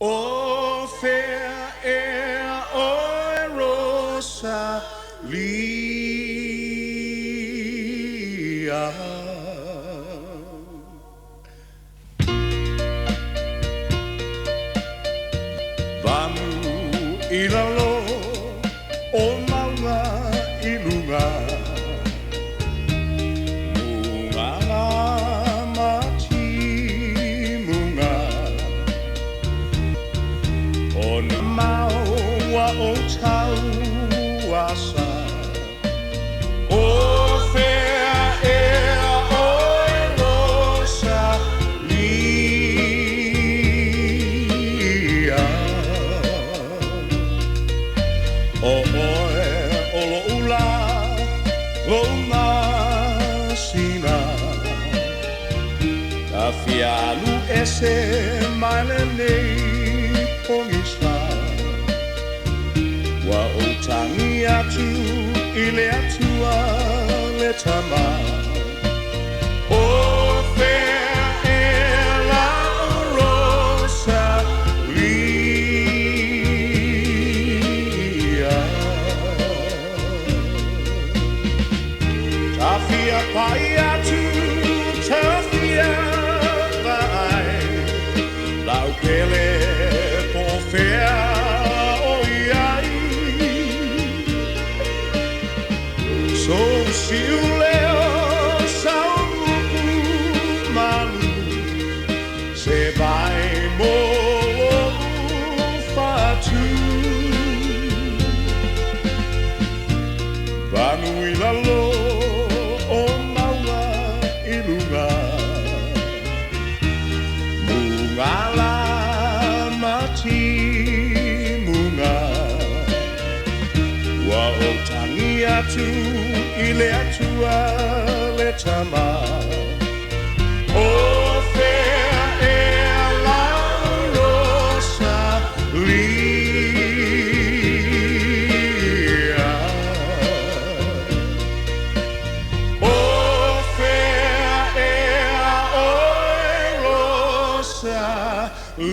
O fair air, o Rosalia. Vanu ilalo o maunga ilunga. Maua o tau asa o fair air o Rosalia. O oe o lo ula o masina ka fialu ese maile nei pongisa wa o tangi atu I le atua le tama o fair air la Rosalia. Tafia pai atu tafia vai lau pele po fair so siu leo sau muku malu se vai mo fatu vanu ilalo o maua ilunga mungala mati munga wa o tangi atu I le atua le tama o fair air la Rosalia. O fair air o Rosalia.